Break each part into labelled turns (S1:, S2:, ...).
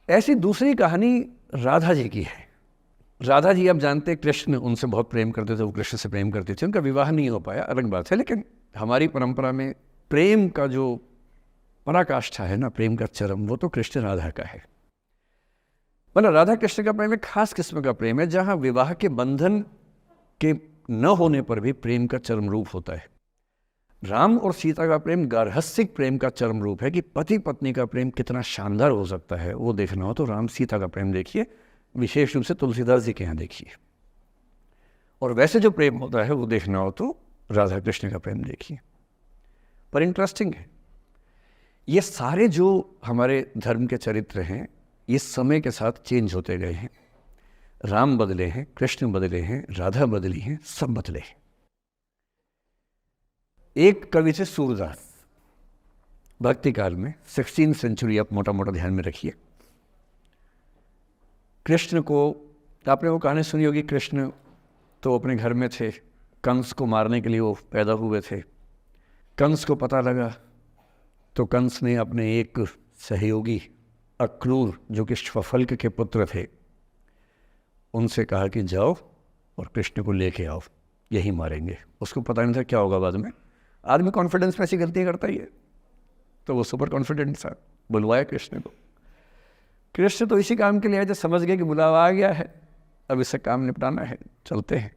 S1: ऐसी दूसरी कहानी राधा जी की है। राधा जी आप जानते हैं कृष्ण उनसे बहुत प्रेम करते थे, वो कृष्ण से प्रेम करते थे, उनका विवाह नहीं हो पाया, अलग बात है। लेकिन हमारी परंपरा में प्रेम का जो पराकाष्ठा है ना, प्रेम का चरम, वो तो कृष्ण राधा का है। मतलब राधा कृष्ण का प्रेम एक खास किस्म का प्रेम है, जहां विवाह के बंधन के न होने पर भी प्रेम का चरम रूप होता है। राम और सीता का प्रेम गार्हस्थ्यिक प्रेम का चरम रूप है कि पति पत्नी का प्रेम कितना शानदार हो सकता है। वो देखना हो तो राम सीता का प्रेम देखिए, विशेष रूप से तुलसीदास जी के यहाँ देखिए। और वैसे जो प्रेम होता है वो देखना हो तो राधा कृष्ण का प्रेम देखिए। पर इंटरेस्टिंग है, ये सारे जो हमारे धर्म के चरित्र हैं ये समय के साथ चेंज होते गए हैं। राम बदले हैं, कृष्ण बदले हैं, राधा बदली हैं, सब बदले हैं। एक कवि थे सूरदास, भक्ति काल में 16वीं सेंचुरी, आप मोटा मोटा ध्यान में रखिए। कृष्ण को, आपने वो कहानी सुनी होगी, कृष्ण तो अपने घर में थे, कंस को मारने के लिए वो पैदा हुए थे। कंस को पता लगा तो कंस ने अपने एक सहयोगी अक्रूर, जो कि श्वफल्क के पुत्र थे, उनसे कहा कि जाओ और कृष्ण को लेके आओ, यही मारेंगे। उसको पता नहीं था क्या होगा बाद में। आदमी कॉन्फिडेंस में ऐसी गलतियाँ करता ही है, तो वो सुपर कॉन्फिडेंट था, बुलवाया कृष्ण को। कृष्ण तो इसी काम के लिए आए थे, समझ गए कि बुलावा आ गया है, अब इससे काम निपटाना है, चलते हैं।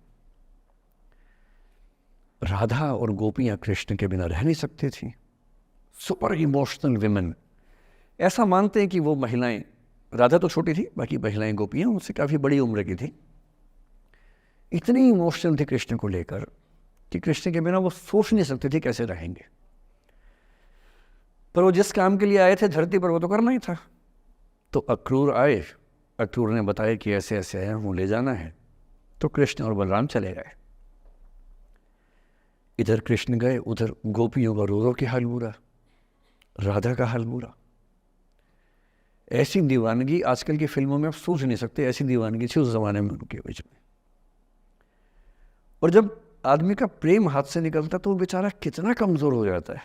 S1: राधा और गोपियाँ कृष्ण के बिना रह नहीं सकती थी, सुपर इमोशनल विमेन। ऐसा मानते हैं कि वो महिलाएं, राधा तो छोटी थी, बाकी महिलाएं गोपियाँ उनसे काफ़ी बड़ी उम्र की थी, इतनी इमोशनल थी कृष्ण को लेकर कि कृष्ण के बिना वो सोच नहीं सकते थे कैसे रहेंगे। पर वो जिस काम के लिए आए थे धरती पर, वो तो करना ही था। तो अक्रूर आए, अक्रूर ने बताया कि ऐसे ऐसे आया हूँ, ले जाना है। तो कृष्ण और बलराम चले गए। इधर कृष्ण गए, उधर गोपियों का रो रो के हाल बुरा, राधा का हाल बुरा। ऐसी दीवानगी आजकल की फिल्मों में आप सोच नहीं सकते, ऐसी दीवानगी थी उस जमाने में उनके बीच में। और जब आदमी का प्रेम हाथ से निकलता तो वो बेचारा कितना कमजोर हो जाता है।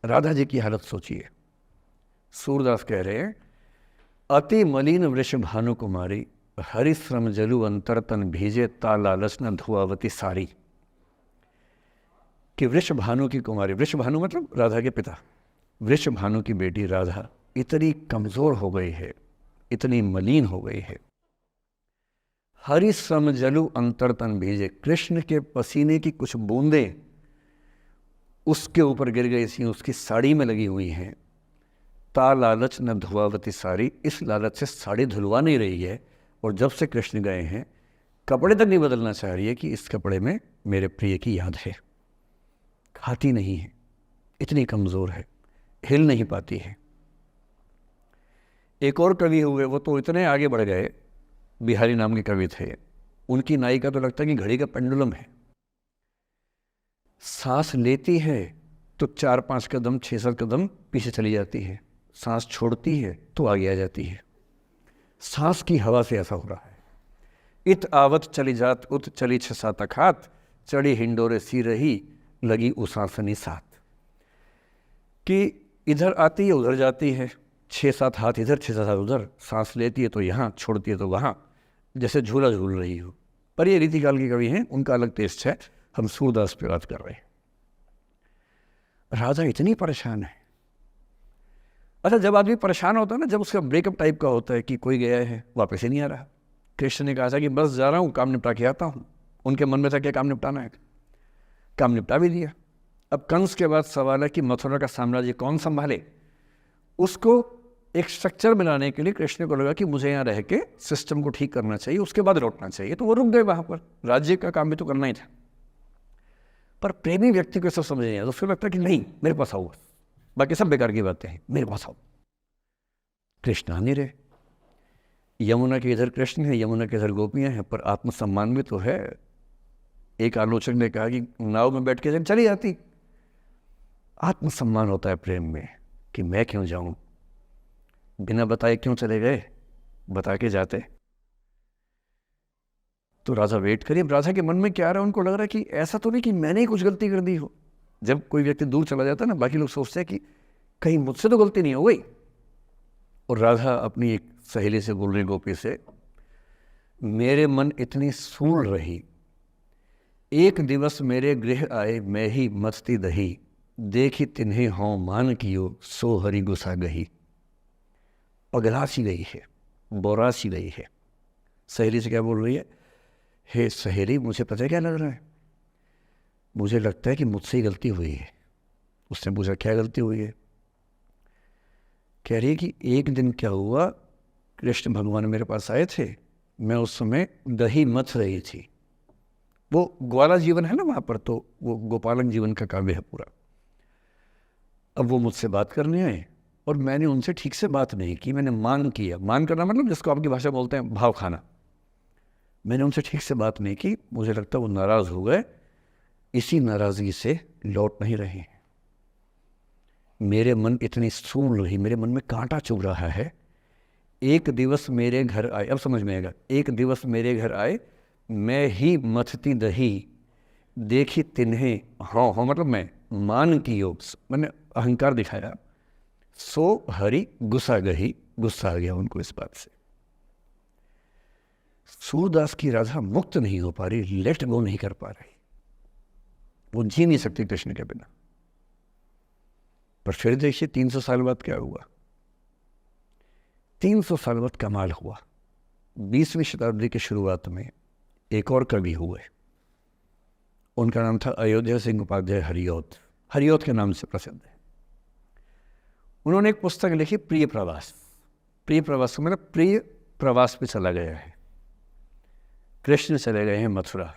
S1: राधा जी की हालत सोचिए। सूरदास कह रहे हैं, अति मलिन वृष भानु कुमारी, हरिश्रम जलु अंतर तन भीजे, ता लालच न धुआवती सारी। कि वृष भानु की कुमारी, वृष भानु मतलब राधा के पिता, वृष भानु की बेटी राधा इतनी कमजोर हो गई है, इतनी मलिन हो गई है। हरिश्रम जलु अंतर तन भीजे, कृष्ण के पसीने की कुछ बूंदें उसके ऊपर गिर गई थी, उसकी साड़ी में लगी हुई हैं। ता लालच न धुआवती साड़ी, इस लालच से साड़ी धुलवा नहीं रही है। और जब से कृष्ण गए हैं कपड़े तक नहीं बदलना चाह रही है कि इस कपड़े में मेरे प्रिय की याद है। खाती नहीं है, इतनी कमज़ोर है, हिल नहीं पाती है। एक और कवि हुए, वो तो इतने आगे बढ़ गए, बिहारी नाम के कवि थे, उनकी नायिका तो लगता है कि घड़ी का पेंडुलम है। सांस लेती है तो 4-5 कदम 6-7 कदम पीछे चली जाती है, सांस छोड़ती है तो आगे आ जाती है। सांस की हवा से ऐसा हो रहा है। इत आवत चली जात उत चली 6-7 अखात, चढ़ी हिंडोरे सी रही लगी उसासनी साथ। कि इधर आती है उधर जाती है, 6-7 हाथ इधर 6-7 हाथ उधर, सांस लेती है तो यहाँ, छोड़ती है तो वहाँ, जैसे झूला झूल रही हो। पर ये रीतिकाल के कवि हैं, उनका अलग टेस्ट है, हम सूरदास पे बात कर रहे हैं। राधा इतनी परेशान है। अच्छा, जब आदमी परेशान होता है ना, जब उसका ब्रेकअप टाइप का होता है कि कोई गया है वापस ही नहीं आ रहा, कृष्ण ने कहा था कि बस जा रहा हूँ, काम निपटा के आता हूँ। उनके मन में था क्या काम निपटाना है, काम निपटा भी दिया। अब कंस के बाद सवाल है कि मथुरा का साम्राज्य कौन संभाले। उसको एक स्ट्रक्चर बनाने के लिए कृष्ण को लगा कि मुझे यहाँ रह के सिस्टम को ठीक करना चाहिए, उसके बाद लौटना चाहिए। तो वो रुक गए वहाँ पर, राज्य का काम भी तो करना ही था। पर प्रेमी व्यक्ति को सब समझ नहीं आया, तो फिर लगता है कि नहीं मेरे पास आओ, बाकी सब बेकार की बातें हैं, मेरे पास आओ। कृष्ण आ नहीं रहे। यमुना के इधर कृष्ण है, यमुना के इधर गोपियाँ हैं, पर आत्मसम्मान भी तो है। एक आलोचक ने कहा कि नाव में बैठ के चली जाती। आत्मसम्मान होता है प्रेम में कि मैं क्यों जाऊं, बिना बताए क्यों चले गए, बता के जाते। तो राधा वेट करिए। राधा के मन में क्या आ रहा है, उनको लग रहा है कि ऐसा तो नहीं कि मैंने ही कुछ गलती कर दी हो। जब कोई व्यक्ति दूर चला जाता है ना, बाकी लोग सोचते हैं कि कहीं मुझसे तो गलती नहीं हो गई। और राधा अपनी एक सहेली से बोल रही गोपी से, मेरे मन इतनी सूढ़ रही, एक दिवस मेरे गृह आए मैं ही मस्ती दही, देखी तिन्हें हों मान कियो सो हरि गुसा गही। पगला सी गई है, बोरा सी गई है। सहेली से क्या बोल रही है, हे सहेली मुझे पता है क्या लग रहा है, मुझे लगता है कि मुझसे ही गलती हुई है। उसने पूछा क्या गलती हुई है? कह रही है कि एक दिन क्या हुआ, कृष्ण भगवान मेरे पास आए थे, मैं उस समय दही मथ रही थी। वो ग्वाला जीवन है ना वहाँ पर, तो वो गोपालन जीवन का काव्य है पूरा। अब वो मुझसे बात करने आए और मैंने उनसे ठीक से बात नहीं की, मैंने मान किया। मान करना मतलब जिसको आपकी भाषा बोलते हैं भाव खाना। मैंने उनसे ठीक से बात नहीं की, मुझे लगता है वो नाराज़ हो गए, इसी नाराज़गी से लौट नहीं रहे। मेरे मन इतनी सूढ़ रही, मेरे मन में कांटा चुभ रहा है। एक दिवस मेरे घर आए, अब समझ में आएगा, एक दिवस मेरे घर आए मैं ही मथती दही, देखी तिन्हें हाँ मतलब मैं मान की योग, मैंने अहंकार दिखाया, सो हरि गुस्सा गही, गुस्सा आ गया उनको इस बात से। सूरदास की राधा मुक्त नहीं हो पा रही, लेट गो नहीं कर पा रही, वो जी नहीं सकती कृष्ण के बिना। पर फिर देखिए 300 साल बाद क्या हुआ। 300 साल बाद कमाल हुआ। 20वीं शताब्दी की शुरुआत में एक और कवि हुए, उनका नाम था अयोध्या सिंह उपाध्याय हरिऔध, हरिऔध के नाम से प्रसिद्ध है। उन्होंने एक पुस्तक लिखी प्रिय प्रवास। प्रिय प्रवास मतलब प्रिय प्रवास पे चला गया है, कृष्ण चले गए हैं मथुरा,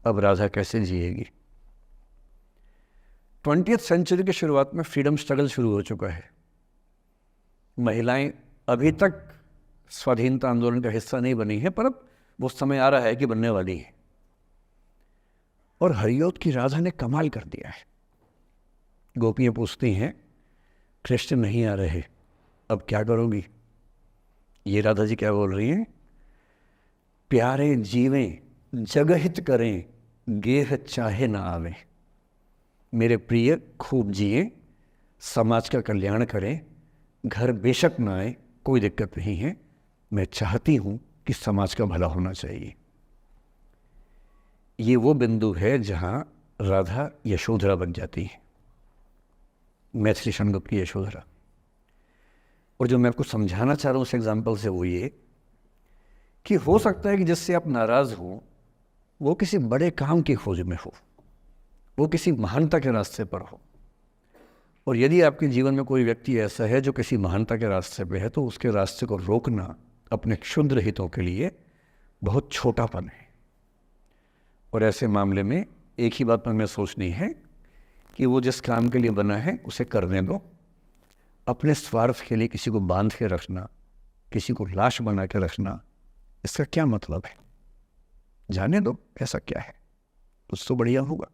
S1: अब राधा कैसे जिएगी। 20th सेंचुरी की शुरुआत में फ्रीडम स्ट्रगल शुरू हो चुका है। महिलाएं अभी तक स्वाधीनता आंदोलन का हिस्सा नहीं बनी है, पर अब वो समय आ रहा है कि बनने वाली है। और हरिऔध की राधा ने कमाल कर दिया है। गोपियां पूछती हैं कृष्ण नहीं आ रहे, अब क्या करोगी? ये राधा जी क्या बोल रही हैं, प्यारे जीवें जगहित करें, गेह चाहे ना आवे। मेरे प्रिय खूब जिए, समाज का कल्याण करें, घर बेशक ना आए, कोई दिक्कत नहीं है, मैं चाहती हूँ कि समाज का भला होना चाहिए। ये वो बिंदु है जहाँ राधा यशोधरा बन जाती है, मैथिली शरणगुप्त की यशोधरा। और जो मैं आपको समझाना चाह रहा हूँ उस एग्जाम्पल से वो ये कि हो सकता है कि जिससे आप नाराज़ हो वो किसी बड़े काम की खोज में हो, वो किसी महानता के रास्ते पर हो। और यदि आपके जीवन में कोई व्यक्ति ऐसा है जो किसी महानता के रास्ते पे है, तो उसके रास्ते को रोकना अपने क्षुद्र हितों के लिए बहुत छोटापन है। और ऐसे मामले में एक ही बात हमें सोचनी है कि वो जिस काम के लिए बना है उसे करने दो। अपने स्वार्थ के लिए किसी को बांध के रखना, किसी को लाश बना के रखना, इसका क्या मतलब है? जाने दो ऐसा क्या है, कुछ तो बढ़िया होगा।